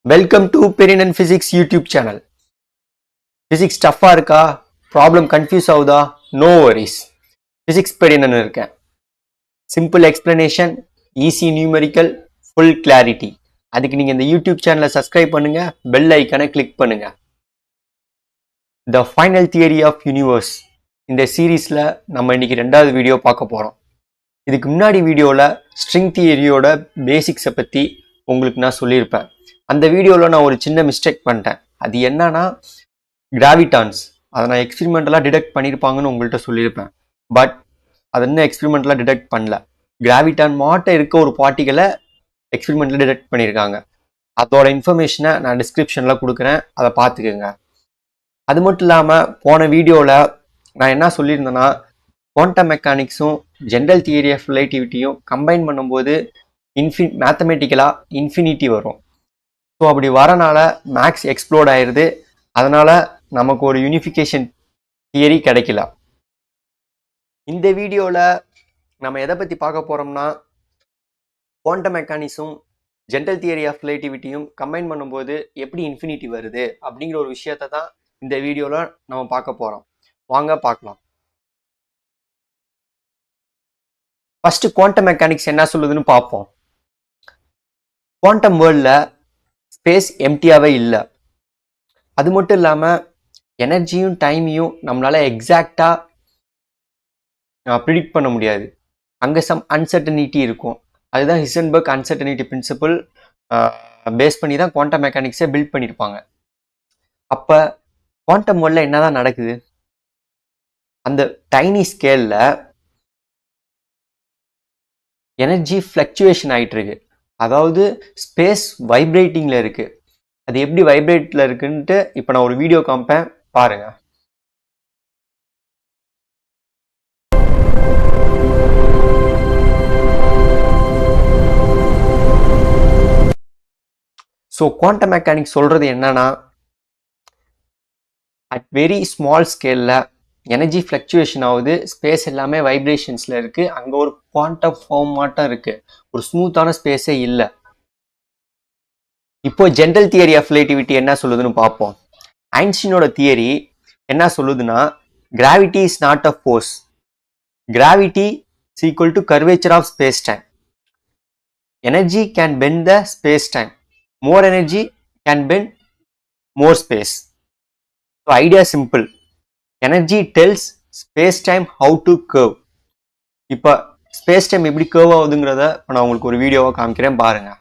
Welcome to Perin and Physics YouTube channel. Physics tough இருக்கா? Problem confuse ஆகுதா? No worries. Physics Perin இருக்கேன். Simple explanation, easy numerical, full clarity. அதுக்கு நீங்க இந்த YouTube channel subscribe பண்ணுங்க, bell icon click பண்ணுங்க. The final theory of universe. இந்த சீரீஸ்ல நம்ம இன்னைக்கு ரெண்டாவது வீடியோ பார்க்க போறோம். இதுக்கு முன்னாடி வீடியோல string theoryயோட பேசிக்ஸை பத்தி உங்களுக்கு நான் சொல்லியிருப்பேன். அந்த வீடியோவில் நான் ஒரு சின்ன மிஸ்டேக் பண்ணிட்டேன். அது என்னன்னா கிராவிட்டான்ஸ், அதை நான் எக்ஸ்பெரிமெண்டலாக டிடெக்ட் பண்ணியிருப்பாங்கன்னு உங்கள்கிட்ட சொல்லியிருப்பேன். பட் அதை இன்னும் எக்ஸ்பெரிமெண்டலாக டிடெக்ட் பண்ணல. கிராவிட்டான் மாட்ட இருக்க ஒரு பார்ட்டிகளை எக்ஸ்பெரிமெண்டலாக டிடெக்ட் பண்ணியிருக்காங்க. அதோட இன்ஃபர்மேஷனை நான் டிஸ்கிரிப்ஷனில் கொடுக்குறேன், அதை பார்த்துக்கோங்க. அது மட்டும் இல்லாமல் போன வீடியோவில் நான் என்ன சொல்லியிருந்தேன்னா, குவாண்டம் மெக்கானிக்ஸும் ஜென்ரல் தியரி ஆஃப் ரிலேட்டிவிட்டியும் கம்பைன் பண்ணும்போது மேத்தமெட்டிக்கலாக இன்ஃபினிட்டி வரும். ஸோ அப்படி வரனால மேக்ஸ் எக்ஸ்ப்ளோர்ட் ஆயிடுது. அதனால நமக்கு ஒரு யூனிஃபிகேஷன் தியரி கிடைக்கல. இந்த வீடியோவில் நம்ம எதை பற்றி பார்க்க போகிறோம்னா, குவாண்டம் மெக்கானிக்ஸும் ஜென்ரல் தியரி ஆஃப் ரிலேட்டிவிட்டியும் கம்பைன் பண்ணும்போது எப்படி இன்ஃபினிட்டி வருது அப்படிங்கிற ஒரு விஷயத்தை தான் இந்த வீடியோவில் நம்ம பார்க்க போகிறோம். வாங்க பார்க்கலாம். ஃபர்ஸ்ட் குவாண்டம் மெக்கானிக்ஸ் என்ன சொல்லுதுன்னு பார்ப்போம். குவாண்டம் வேர்ல்டில் ஸ்பேஸ் எம்டியாவே இல்லை. அது மட்டும் இல்லாமல் எனர்ஜியும் டைமையும் நம்மளால எக்ஸாக்டாக ப்ரிடிக்ட் பண்ண முடியாது. அங்கே சம் அன்சர்டனிட்டி இருக்கும். அதுதான் ஹிசன்பர்க் அன்சர்டனிட்டி பிரின்சிபல் பேஸ் பண்ணி தான் குவாண்டம் மெக்கானிக்ஸை பில்ட் பண்ணியிருப்பாங்க. அப்போ குவாண்டம் வேர்ல்டில் என்னதான் நடக்குது? அந்த டைனி ஸ்கேலில் எனர்ஜி ஃப்ளக்சுவேஷன் ஆகிட்டு இருக்கு. அதாவது ஸ்பேஸ் வைப்ரேட்டிங்கில் இருக்கு. அது எப்படி வைப்ரேட்டில் இருக்குன்ட்டு இப்போ நான் ஒரு வீடியோ காமிப்பேன், பாருங்க. ஸோ குவாண்டம் மெக்கானிக்ஸ் சொல்றது என்னன்னா, அட் வெரி ஸ்மால் ஸ்கேலில் எனர்ஜி ஃப்ளக்சுவேஷன் ஆகுது. ஸ்பேஸ் எல்லாமே வைப்ரேஷன்ஸில் இருக்குது. அங்கே ஒரு குவாண்டம் ஃபார்ம் மாட்டம் இருக்குது. ஒரு ஸ்மூத்தான ஸ்பேஸே இல்லை. இப்போ ஜென்ரல் தியரி ஆஃப் ரிலேட்டிவிட்டி என்ன சொல்லுதுன்னு பார்ப்போம். ஐன்ஸ்டீனோட தியரி என்ன சொல்லுதுன்னா, gravity is not a force. Gravity is equal to curvature of space time. Energy can bend the space time. More energy can bend more space. So idea simple. Energy tells space time how to curve. இப்போ space time எப்படி curve ஆகுதுங்கிறத நான் உங்களுக்கு ஒரு வீடியோவை காமிக்கிறேன், பாருங்க.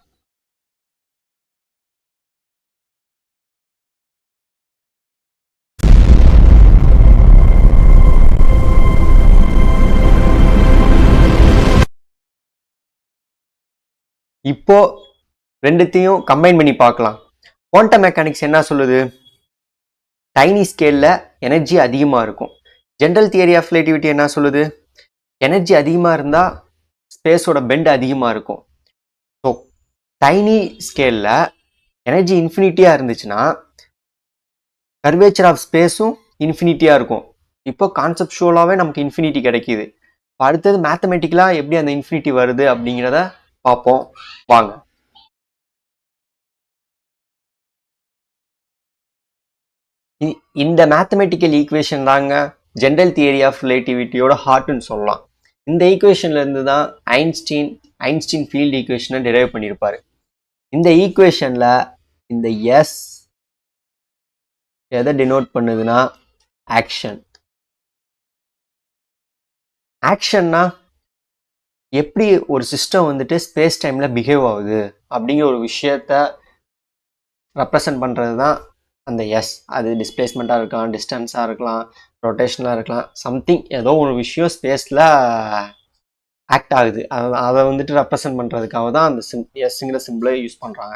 இப்போ ரெண்டுத்தையும் கம்பைன் பண்ணி பார்க்கலாம். குவாண்டம் மெக்கானிக்ஸ் என்ன சொல்லுது? டைனி ஸ்கேல்ல எனர்ஜி அதிகமாக இருக்கும். ஜென்ரல் தியரி ஆஃப் ரிலேட்டிவிட்டி என்ன சொல்லுது? எனர்ஜி அதிகமாக இருந்தால் ஸ்பேஸோட பெண்ட் அதிகமாக இருக்கும். ஸோ டைனி ஸ்கேலில் எனர்ஜி இன்ஃபினிட்டியாக இருந்துச்சுன்னா கர்வேச்சர் ஆஃப் ஸ்பேஸும் இன்ஃபினிட்டியாக இருக்கும். இப்போ கான்செப்சுவலாகவே நமக்கு இன்ஃபினிட்டி கிடைக்கிது. இப்போ அடுத்தது மேத்தமெட்டிக்கலாக எப்படி அந்த இன்ஃபினிட்டி வருது அப்படிங்கிறத பார்ப்போம், வாங்க. இந்த மேத்தமெட்டிக்கல் ஈக்குவேஷன் தாங்க ஜென்ரல் தியரி ஆஃப் ரிலேட்டிவிட்டியோட ஹார்ட்னு சொல்லலாம். இந்த ஈக்குவேஷன்ல இருந்து தான் ஐன்ஸ்டீன் ஃபீல்டு ஈக்குவேஷனை டிரைவ் பண்ணியிருப்பாரு. இந்த ஈக்குவேஷன்ல இந்த எஸ் எதை டினோட் பண்ணுதுன்னா ஆக்ஷன். ஆக்ஷன்னா எப்படி ஒரு சிஸ்டம் வந்துட்டு ஸ்பேஸ் டைம்ல பிஹேவ் ஆகுது அப்படிங்கிற ஒரு விஷயத்த ரெப்ரசன்ட் பண்றது தான் அந்த எஸ். அது டிஸ்பிளேஸ்மெண்ட்டாக இருக்கலாம், டிஸ்டன்ஸாக இருக்கலாம், ரொட்டேஷனாக இருக்கலாம், சம்திங் ஏதோ ஒரு விஷயம் ஸ்பேஸில் ஆக்ட் ஆகுது. அதை வந்துட்டு ரெப்ரசன்ட் பண்ணுறதுக்காக தான் அந்த எஸ்ங்கிற சிம்பிளை யூஸ் பண்ணுறாங்க.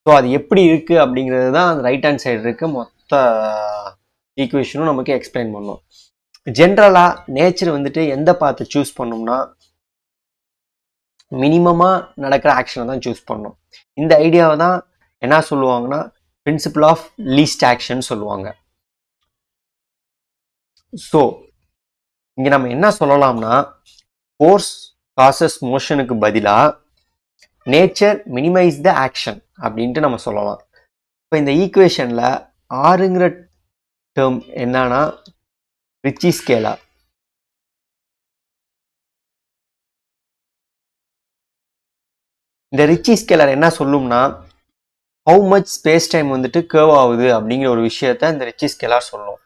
ஸோ அது எப்படி இருக்குது அப்படிங்கிறது தான் அந்த ரைட் ஹேண்ட் சைடு இருக்க மொத்த ஈக்குவேஷனும் நமக்கு எக்ஸ்பிளைன் பண்ணும். ஜென்ரலாக நேச்சர் வந்துட்டு எந்த பாத்தை சூஸ் பண்ணோம்னா மினிமமாக நடக்கிற ஆக்ஷனை தான் சூஸ் பண்ணணும். இந்த ஐடியாவை தான் என்ன சொல்லுவாங்கன்னா பிரின்சிபல் ஆஃப் லீஸ்ட் ஆக்ஷன் சொல்லுவாங்க. ஸோ இங்க நம்ம என்ன சொல்லலாம்னா, ஃபோர்ஸ் காசஸ் மோஷனுக்கு பதிலாக நேச்சர் மினிமைஸ் த ஆக்ஷன் அப்படின்ட்டு நம்ம சொல்லலாம். இப்போ இந்த ஈக்குவேஷனில் ஆறுங்கிற டேர்ம் என்னன்னா ரிச்சி ஸ்கேலார். இந்த ரிச்சி ஸ்கேலார் என்ன சொல்லும்னா ஹவு மச் ஸ்பேஸ் டைம் வந்துட்டு கர்வ் ஆகுது அப்படிங்கிற ஒரு விஷயத்த இந்த ரிச்சி ஸ்கேலார் சொல்லும்.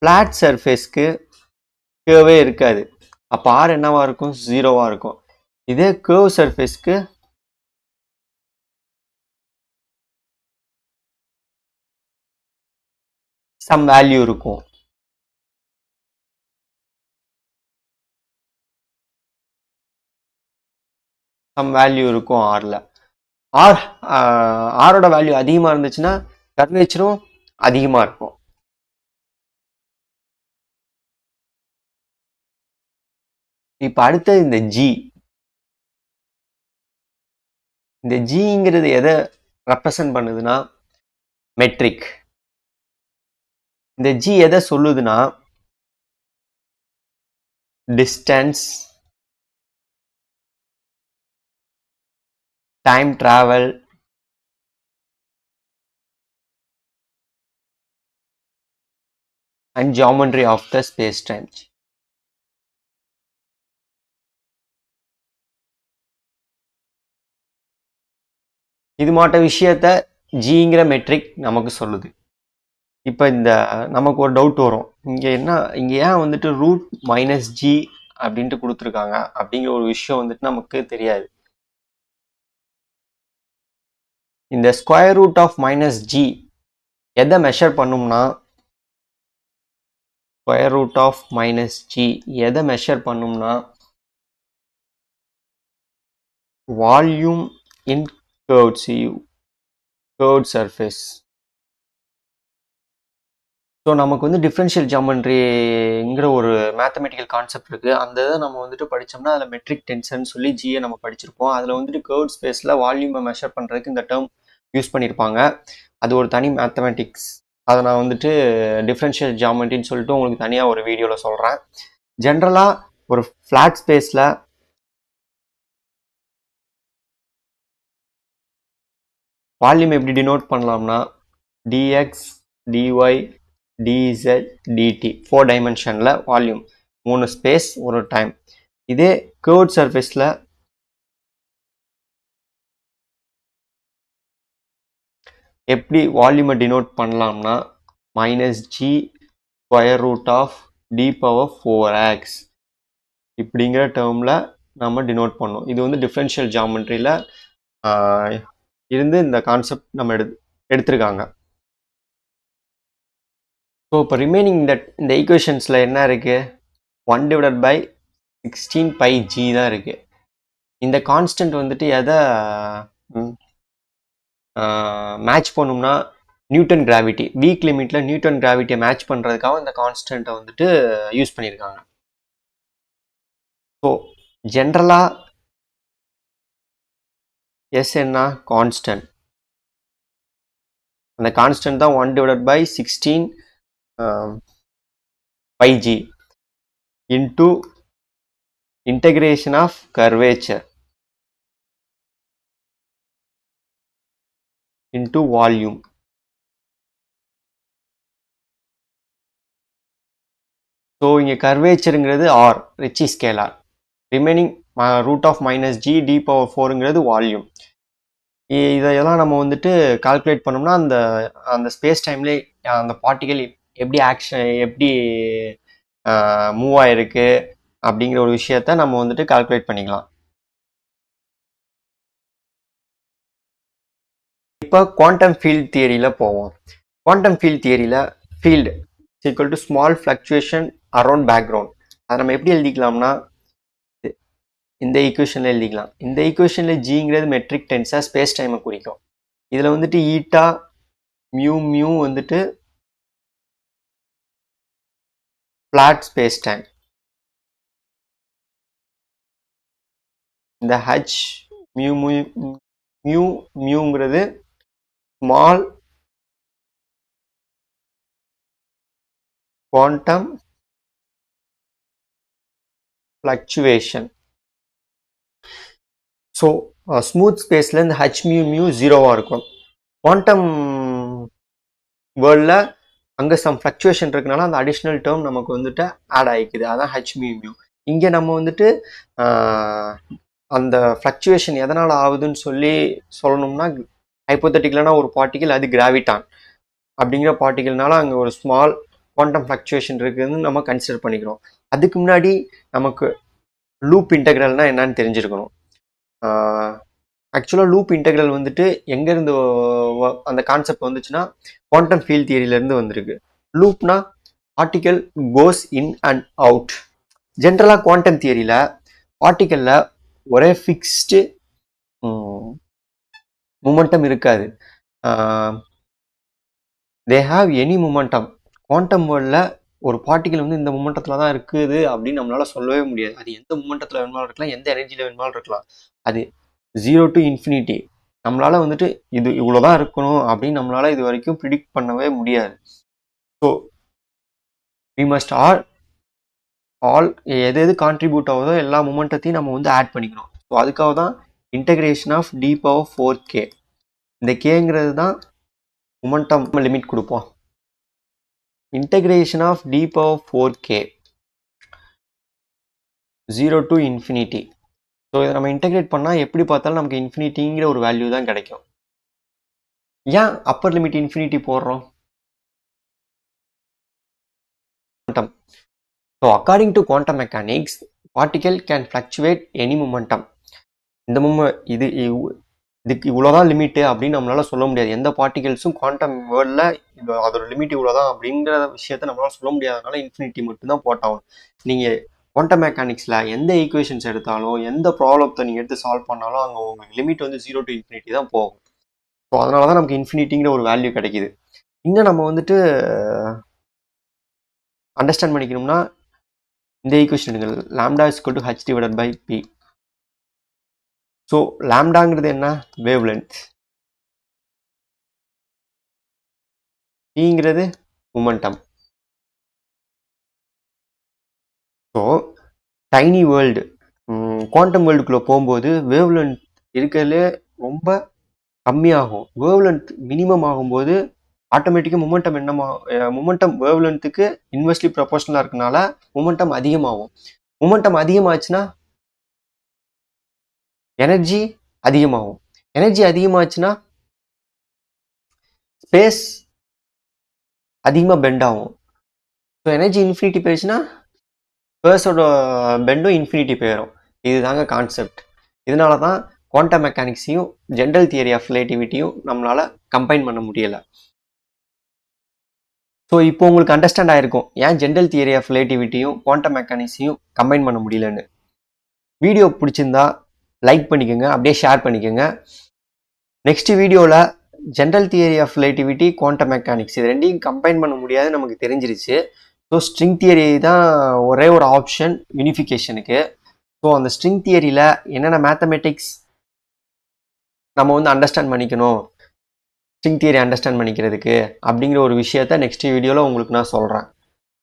ஃப்ளாட் சர்ஃபேஸ்க்கு கேர்வே இருக்காது. அப்போ ஆர் என்னவா இருக்கும்? 0வா இருக்கும். இதே கேர்வ் சர்ஃபேஸ்க்கு சம் வேல்யூ இருக்கும். சம் வேல்யூ இருக்கும் ஆர்ல. ஆரோட வேல்யூ அதிகமாக இருந்துச்சுன்னா கர்வேச்சரும் அதிகமாக இருக்கும். இப்போ அடுத்தது இந்த ஜி. இந்த ஜிங்கிறது எதை ரெப்ரசன்ட் பண்ணுதுன்னா மெட்ரிக். இந்த ஜி எதை சொல்லுதுன்னா distance, time travel, and geometry of the space-time. இது மாட்ட விஷயத்த ஜிங்கிற மெட்ரிக் நமக்கு சொல்லுது. இப்போ இந்த நமக்கு ஒரு டவுட் வரும், இங்கே ஏன் வந்துட்டு ரூட் மைனஸ் ஜி அப்படின்ட்டு கொடுத்துருக்காங்க அப்படிங்கிற ஒரு விஷயம் வந்துட்டு நமக்கு தெரியாது. இந்த square root of minus g எதை மெஷர் பண்ணும்னா square root of minus g எதை மெஷர் பண்ணும்னா volume in curved surface. So நமக்கு வந்து டிஃப்ரென்ஷியல் ஜியாமெட்ரிங்கிற ஒரு மேத்தமெட்டிக்கல் கான்செப்ட் இருக்குது. அந்த இதை நம்ம வந்துட்டு படித்தோம்னா அதில் மெட்ரிக் டென்ஷன் சொல்லி ஜியை நம்ம படிச்சிருப்போம். அதில் வந்துட்டு கர்வ்ட் ஸ்பேஸில் வால்யூமை மெஷர் பண்ணுறதுக்கு இந்த டேர்ம் யூஸ் பண்ணியிருப்பாங்க. அது ஒரு தனி மேத்தமெட்டிக்ஸ். அதை நான் வந்துட்டு டிஃப்ரென்ஷியல் ஜியாமெட்ரின்னு சொல்லிட்டு உங்களுக்கு தனியாக ஒரு வீடியோவில் சொல்கிறேன். ஜென்ரலாக ஒரு ஃப்ளாட் ஸ்பேஸில் வால்யூம் எப்படி டினோட் பண்ணலாம்னா டிஎக்ஸ், டிஒய், dz, dt 4 டைமென்ஷனில் வால்யூம், 3 ஸ்பேஸ் ஒரு டைம். இதே கர்வ்ட் சர்ஃபேஸில் எப்படி வால்யூமை டினோட் பண்ணலாம்னா minus g square root of d power 4x இப்படிங்கிற டேர்மில் நம்ம டினோட் பண்ணோம். இது வந்து டிஃப்ரென்ஷியல் ஜியாமெட்ரியில் இருந்து இந்த கான்செப்ட் நம்ம எடுத்திருக்காங்க. ஸோ இப்போ ரிமைனிங் இந்த ஈக்குவேஷன்ஸில் என்ன இருக்குது? 1/16 பை ஜி தான் இருக்குது. இந்த கான்ஸ்டன்ட் வந்துட்டு எதை மேட்ச் பண்ணும்னா நியூட்டன் கிராவிட்டி. வீக் லிமிட்டில் நியூட்டன் கிராவிட்டியை மேட்ச் பண்ணுறதுக்காக இந்த கான்ஸ்டன்ட்டை வந்துட்டு யூஸ் பண்ணியிருக்காங்க. ஸோ ஜென்ரலாக எஸ் என்ன கான்ஸ்டன்ட், அந்த கான்ஸ்டன்ட் தான் 1/16 pi G into integration of curvature into volume. So இங்கே கர்வேச்சருங்கிறது R Ricci scalar, remaining root of minus g d power 4ங்கிறது வால்யூம். இதெல்லாம் நம்ம வந்துட்டு கால்குலேட் பண்ணோம்னா அந்த ஸ்பேஸ் டைம்லேயே அந்த பார்ட்டிகல் எப்படி மூவ் ஆயிருக்கு அப்படிங்கிற ஒரு விஷயத்த நம்ம வந்துட்டு கால்குலேட் பண்ணிக்கலாம். இப்போ குவாண்டம் ஃபீல்ட் தியரியில் போவோம். குவாண்டம் ஃபீல்ட் தியரியில் field equal to small fluctuation around background. அதை நம்ம எப்படி எழுதிக்கலாம்னா இந்த ஈக்குவேஷனில் எழுதிக்கலாம். இந்த ஈக்குவேஷனில் ஜிங்கிறது மெட்ரிக் டென்ஸாக ஸ்பேஸ் டைமை குறிக்கும். இதில் வந்துட்டு ஈட்டா மியூ வந்துட்டு ஃப்ளாட் ஸ்பேஸ் டைம். இந்த ஹச் மியூங்கிறது small quantum fluctuation. So smooth ஸ்பேஸில் இந்த ஹச் மியூ மியூ ஜீரோவாக இருக்கும். குவாண்டம் வேர்ல்டில் அங்கே சம் ஃப்ளக்சுவேஷன் இருக்கனால அந்த அடிஷ்னல் டேர்ம் நமக்கு வந்துட்டு ஆட் ஆகிக்குது. அதான் ஹச் மியூ மியூ. இங்கே நம்ம வந்துட்டு அந்த ஃப்ளக்சுவேஷன் எதனால் ஆகுதுன்னு சொல்லணும்னா ஹைப்போதட்டிக்கலான ஒரு பார்ட்டிகல் அது கிராவிட்டான் அப்படிங்கிற பார்ட்டிகல்னால அங்கே ஒரு ஸ்மால் குவாண்டம் ஃப்ளக்சுவேஷன் இருக்குதுன்னு நம்ம கன்சிடர் பண்ணிக்கிறோம். அதுக்கு முன்னாடி நமக்கு லூப் இன்டெக்ரல்னா என்னன்னு தெரிஞ்சிருக்கணும். ஆக்சுவலாக லூப் இன்டெக்ரல் வந்துட்டு எங்கேருந்து அந்த கான்செப்ட் வந்துச்சுன்னா குவாண்டம் ஃபீல்ட் தியரியிலேருந்து வந்திருக்கு. லூப்னா particle goes in and out. ஜென்ரலாக குவாண்டம் தியரியில் பார்ட்டிக்கலில் ஒரே ஃபிக்ஸ்டு மொமெண்டம் இருக்காது. They have any momentum. Quantum வேர்ல்டில் ஒரு பார்ட்டிகல் வந்து இந்த மொமெண்டத்தில் தான் இருக்குது அப்படின்னு நம்மளால சொல்லவே முடியாது. அது எந்த மொமெண்டத்தில் வேணுமாலும் இருக்கலாம், எந்த எனர்ஜியில் வேணுமாலும் இருக்கலாம். அது 0 to infinity. நம்மளால வந்துட்டு இது இவ்வளோதான் இருக்கணும் அப்படின்னு நம்மளால இது வரைக்கும் ப்ரிடிக்ட் பண்ணவே முடியாது. ஸோ வி மஸ்ட் ஆல் எது கான்ட்ரிபியூட் ஆகுதோ எல்லா மொமெண்டத்தையும் நம்ம வந்து ஆட் பண்ணிக்கணும். ஸோ அதுக்காக தான் integration of d power 4k. இந்த கேங்கிறது தான் மொமெண்டம் லிமிட் கொடுப்போம். Integration of d power 4k 0 to infinity. So இதை நம்ம இன்டெகிரேட் பண்ணால் எப்படி பார்த்தாலும் நமக்கு இன்ஃபினிட்டிங்கிற ஒரு வேல்யூ தான் கிடைக்கும். ஏன் அப்பர் லிமிட் இன்ஃபினிட்டி போடுறோம்? So according to quantum mechanics particle can fluctuate any momentum. இந்த இதுக்கு இவ்வளோதான் லிமிட்டு அப்படின்னு நம்மளால சொல்ல முடியாது. எந்த பார்ட்டிகல்ஸும் குவாண்டம் வேர்ல்டில் அதோட லிமிட் இவ்வளோதான் அப்படிங்கிற விஷயத்த நம்மளால சொல்ல முடியாதனால இன்ஃபினிட்டி மட்டும்தான் போட்டாகும். நீங்கள் குவாண்டம் மெக்கானிக்ஸில் எந்த ஈக்குவேஷன்ஸ் எடுத்தாலும் எந்த ப்ராப்ளத்தை நீங்கள் எடுத்து சால்வ் பண்ணாலும் அங்கே உங்களுக்கு லிமிட் வந்து 0 to infinity தான் போகும். ஸோ அதனால தான் நமக்கு இன்ஃபினிட்டிங்கிற ஒரு வேல்யூ கிடைக்கிது. இன்னும் நம்ம வந்துட்டு அண்டர்ஸ்டாண்ட் பண்ணிக்கணும்னா இந்த ஈக்குவேஷன் எடுங்கள். Lambda is equal to h divided by p. So லாம்டாங்கிறது என்ன? Wavelength. pங்கிறது மொமெண்டம். ஸோ டைனி வேர்ல்டு குவாண்டம் வேர்ல்டுக்குள்ளே போகும்போது வேவ் லென்த் இருக்கிறதுலே ரொம்ப கம்மியாகும். வேவ் லென்த் மினிமம் ஆகும்போது ஆட்டோமேட்டிக்காக மொமெண்டம் வேவ் லென்த்துக்கு இன்வெர்ஸ்லி ப்ரொபோர்ஷனலாக இருக்கனால மொமெண்டம் அதிகமாகும். மொமெண்டம் அதிகமாச்சுன்னா எனர்ஜி அதிகமாகும். எனர்ஜி அதிகமாச்சுன்னா ஸ்பேஸ் அதிகமாக பெண்ட் ஆகும். ஸோ எனர்ஜி இன்ஃபினிட்டி போயிடுச்சுன்னா ஸ்பேஸோட பெண்டும் இன்ஃபினிட்டி போயிடும். இதுதாங்க கான்செப்ட். இதனால தான் குவாண்டம் மெக்கானிக்ஸையும் ஜென்ரல் தியரி ஆஃப் ரிலேட்டிவிட்டியும் நம்மளால் கம்பைன் பண்ண முடியலை. ஸோ இப்போ உங்களுக்கு அண்டர்ஸ்டாண்ட் ஆகிருக்கும் ஏன் ஜென்ரல் தியரி ஆஃப் ரிலேட்டிவிட்டியும் குவாண்டம் மெக்கானிக்ஸையும் கம்பைன் பண்ண முடியலன்னு. வீடியோ பிடிச்சிருந்தா லைக் பண்ணிக்கோங்க, அப்படியே ஷேர் பண்ணிக்கோங்க. நெக்ஸ்ட் வீடியோவில் general theory of relativity quantum mechanics இது ரெண்டையும் கம்பைன் பண்ண முடியாது நமக்கு தெரிஞ்சிருச்சு. ஸோ ஸ்ட்ரிங் தியரி தான் ஒரே ஒரு ஆப்ஷன் யூனிஃபிகேஷனுக்கு. ஸோ அந்த ஸ்ட்ரிங் தியரியில் என்னென்ன மேத்தமெட்டிக்ஸ் நம்ம வந்து அண்டர்ஸ்டாண்ட் பண்ணிக்கணும் ஸ்ட்ரிங் தியரி அண்டர்ஸ்டாண்ட் பண்ணிக்கிறதுக்கு அப்படிங்கிற ஒரு விஷயத்த நெக்ஸ்ட் வீடியோவில் உங்களுக்கு நான் சொல்கிறேன்.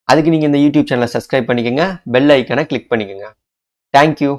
அதுக்கு நீங்கள் இந்த யூடியூப் சேனலை சப்ஸ்கிரைப் பண்ணிக்கோங்க, பெல் ஐக்கனை கிளிக் பண்ணிக்கோங்க. தேங்க்யூ.